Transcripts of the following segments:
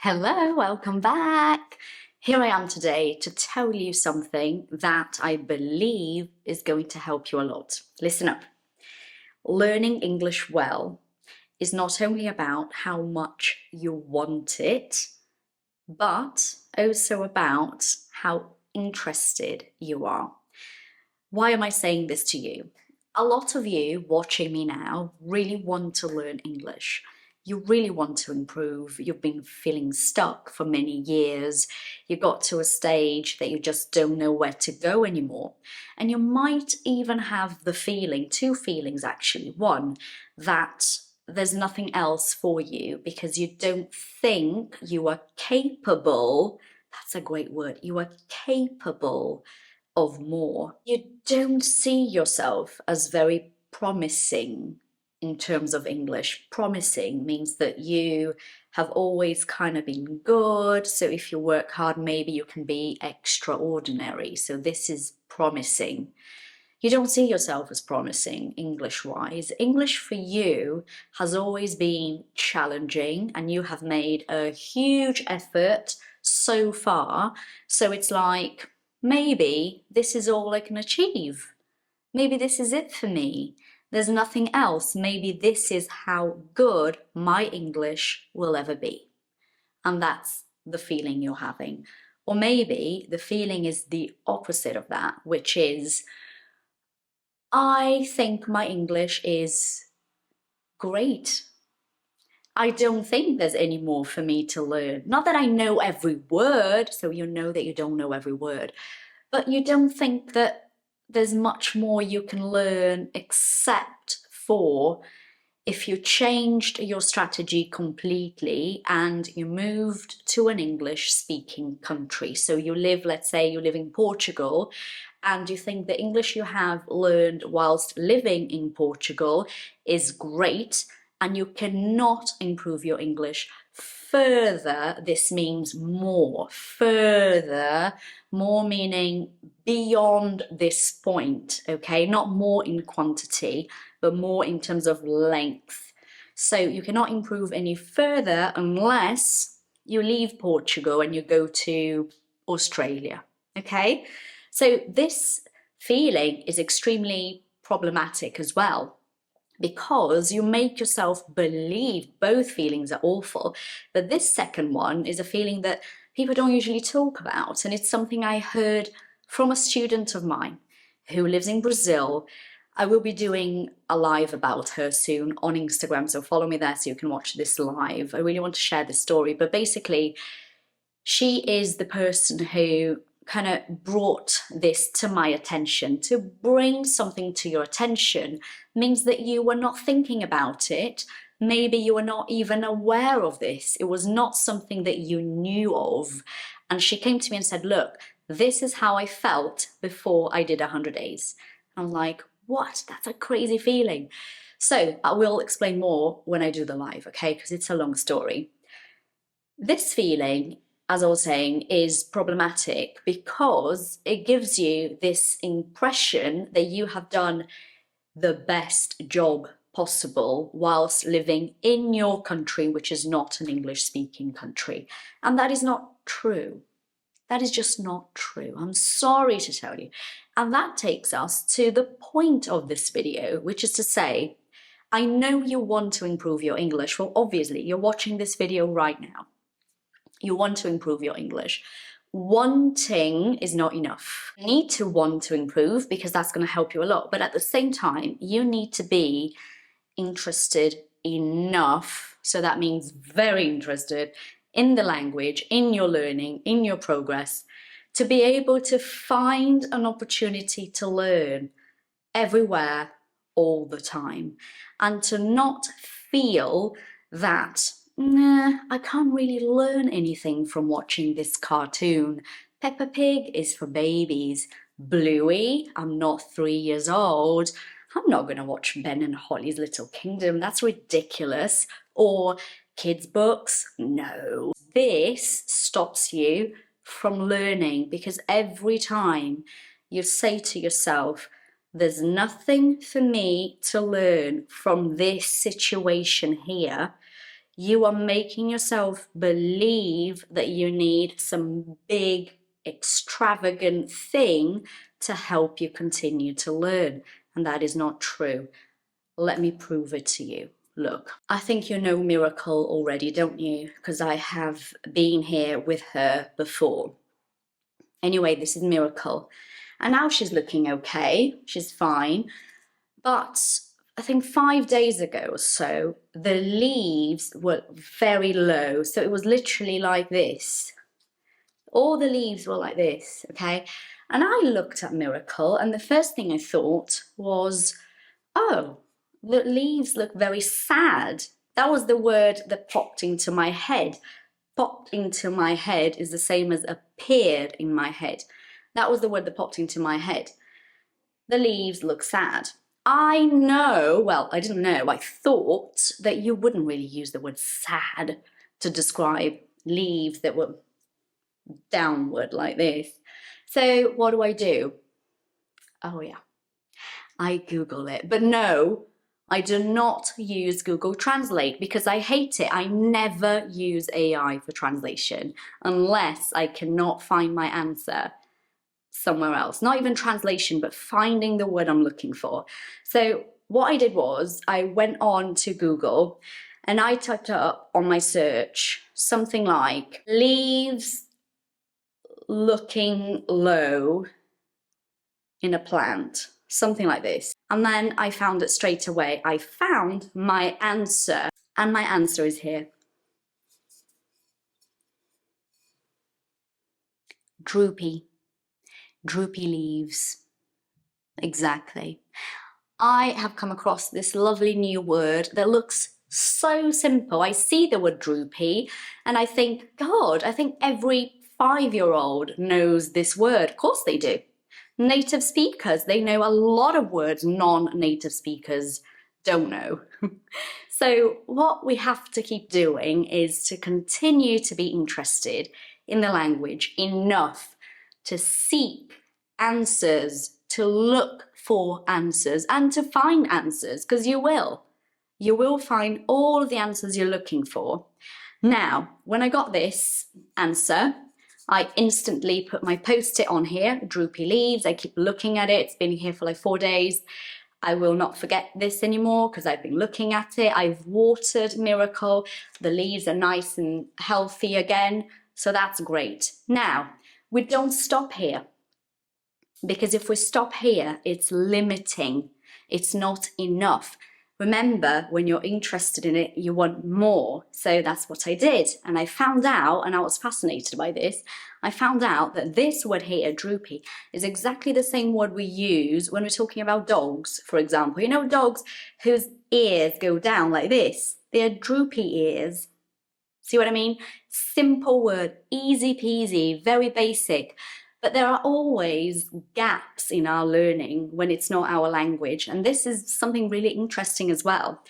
Hello, welcome back. Here I am today to tell you something that I believe is going to help you a lot. Listen up. Learning English well is not only about how much you want it, but also about how interested you are. Why am I saying this to you? A lot of you watching me now really want to learn English. You really want to improve. You've been feeling stuck for many years. You got to a stage that you just don't know where to go anymore. And you might even have the feeling, two feelings actually. One, that there's nothing else for you because you don't think you are capable. That's a great word. You are capable of more. You don't see yourself as very promising in terms of English. Promising means that you have always kind of been good. So if you work hard, maybe you can be extraordinary. So this is promising. You don't see yourself as promising English-wise. English for you has always been challenging and you have made a huge effort so far. So it's like, maybe this is all I can achieve. Maybe this is it for me. There's nothing else. Maybe this is how good my English will ever be. And that's the feeling you're having. Or maybe the feeling is the opposite of that, which is, I think my English is great. I don't think there's any more for me to learn. Not that I know every word, so you know that you don't know every word, but you don't think that there's much more you can learn except for if you changed your strategy completely and you moved to an English-speaking country. So you live, let's say you live in Portugal, and you think the English you have learned whilst living in Portugal is great, and you cannot improve your English further. This means more. Further, more meaning beyond this point, okay? Not more in quantity, but more in terms of length. So you cannot improve any further unless you leave Portugal and you go to Australia, okay? So this feeling is extremely problematic as well, because you make yourself believe both feelings are awful. But this second one is a feeling that people don't usually talk about. And it's something I heard from a student of mine who lives in Brazil. I will be doing a live about her soon on Instagram, so follow me there so you can watch this live. I really want to share this story, but basically she is the person who kind of brought this to my attention. To bring something to your attention means that you were not thinking about it. Maybe you were not even aware of this. It was not something that you knew of. And she came to me and said, look, this is how I felt before I did 100 days. I'm like, what? That's a crazy feeling. So I will explain more when I do the live, okay? Because it's a long story. This feeling, as I was saying, is problematic because it gives you this impression that you have done the best job possible whilst living in your country, which is not an English-speaking country. And that is not true. That is just not true. I'm sorry to tell you. And that takes us to the point of this video, which is to say, I know you want to improve your English. Well, obviously, you're watching this video right now. You want to improve your English. Wanting is not enough. You need to want to improve because that's going to help you a lot. But at the same time, you need to be interested enough. So that means very interested in the language, in your learning, in your progress, to be able to find an opportunity to learn everywhere, all the time, and to not feel that nah, I can't really learn anything from watching this cartoon. Peppa Pig is for babies. Bluey, I'm not 3 years old. I'm not going to watch Ben and Holly's Little Kingdom. That's ridiculous. Or kids' books. No. This stops you from learning because every time you say to yourself, there's nothing for me to learn from this situation here, You are making yourself believe that you need some big, extravagant thing to help you continue to learn. And that is not true. Let me prove it to you. Look, I think you know Miracle already, don't you? Because I have been here with her before. Anyway, this is Miracle. And now she's looking okay. She's fine. But I think 5 days ago or so, the leaves were very low. So it was literally like this. All the leaves were like this, okay? And I looked at Miracle, and the first thing I thought was, oh, the leaves look very sad. That was the word that popped into my head. Popped into my head is the same as appeared in my head. That was the word that popped into my head. The leaves look sad. I know, well, I didn't know, I thought that you wouldn't really use the word sad to describe leaves that were downward like this. So what do? Oh yeah, I Google it. But no, I do not use Google Translate because I hate it. I never use AI for translation unless I cannot find my answer somewhere else. Not even translation, but finding the word I'm looking for. So what I did was I went on to Google and I typed up on my search something like leaves looking low in a plant, something like this. And then I found it straight away. I found my answer, and my answer is here. Droopy. Droopy leaves. Exactly. I have come across this lovely new word that looks so simple. I see the word droopy and I think, God, I think every 5-year-old knows this word. Of course they do. Native speakers, they know a lot of words non-native speakers don't know. So what we have to keep doing is to continue to be interested in the language enough to seek answers, to look for answers and to find answers, because you will. You will find all of the answers you're looking for. Now, when I got this answer, I instantly put my post-it on here, droopy leaves. I keep looking at it. It's been here for like 4 days. I will not forget this anymore because I've been looking at it. I've watered Miracle. The leaves are nice and healthy again. So that's great. Now, we don't stop here. Because if we stop here, it's limiting. It's not enough. Remember, when you're interested in it, you want more. So that's what I did. And I found out, and I was fascinated by this, I found out that this word here, droopy, is exactly the same word we use when we're talking about dogs, for example. You know, dogs whose ears go down like this. They're droopy ears. See what I mean? Simple word, easy peasy, very basic. But there are always gaps in our learning when it's not our language. And this is something really interesting as well.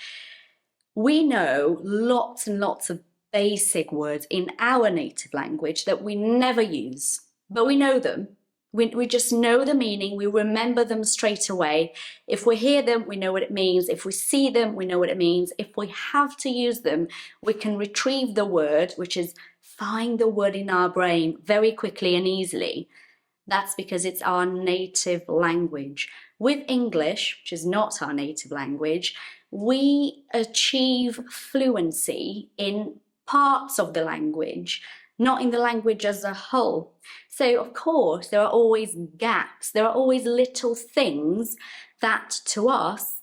We know lots and lots of basic words in our native language that we never use, but we know them. We just know the meaning. We remember them straight away. If we hear them, we know what it means. If we see them, we know what it means. If we have to use them, we can retrieve the word, which is find the word in our brain very quickly and easily. That's because it's our native language. With English, which is not our native language, we achieve fluency in parts of the language, not in the language as a whole. So, of course, there are always gaps. There are always little things that to us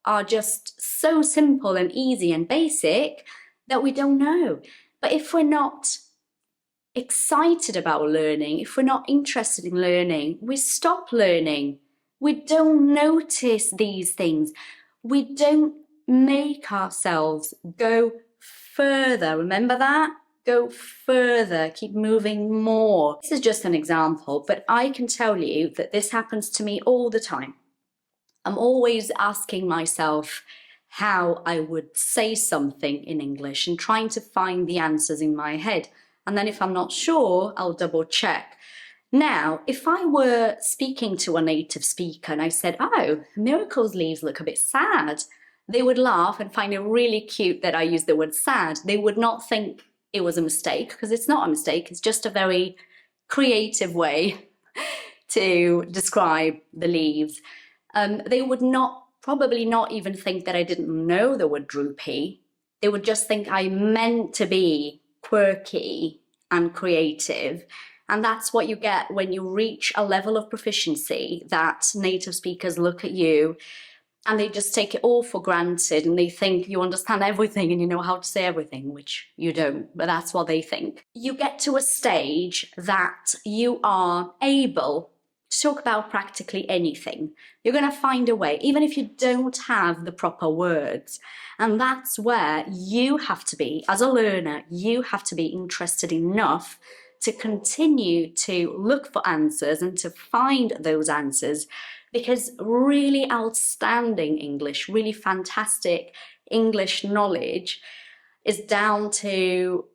are just so simple and easy and basic that we don't know. But if we're not excited about learning, if we're not interested in learning, we stop learning. We don't notice these things. We don't make ourselves go further. Remember that? Go further, keep moving more. This is just an example, but I can tell you that this happens to me all the time. I'm always asking myself how I would say something in English and trying to find the answers in my head. And then if I'm not sure, I'll double check. Now, if I were speaking to a native speaker and I said, oh, Miracle's leaves look a bit sad, they would laugh and find it really cute that I used the word sad. They would not think it was a mistake, because it's not a mistake, it's just a very creative way to describe the leaves. They would probably not even think that I didn't know the word droopy. They would just think I meant to be quirky and creative. And that's what you get when you reach a level of proficiency that native speakers look at you and they just take it all for granted, and they think you understand everything and you know how to say everything, which you don't, but that's what they think. You get to a stage that you are able to talk about practically anything. You're going to find a way, even if you don't have the proper words. And that's where you have to be, as a learner, you have to be interested enough to continue to look for answers and to find those answers, because really outstanding English, really fantastic English knowledge is down to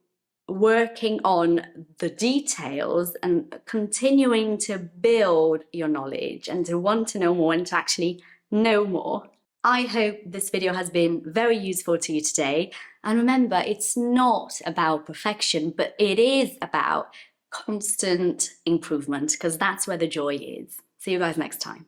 working on the details and continuing to build your knowledge and to want to know more and to actually know more. I hope this video has been very useful to you today. And remember, it's not about perfection, but it is about constant improvement, because that's where the joy is. See you guys next time.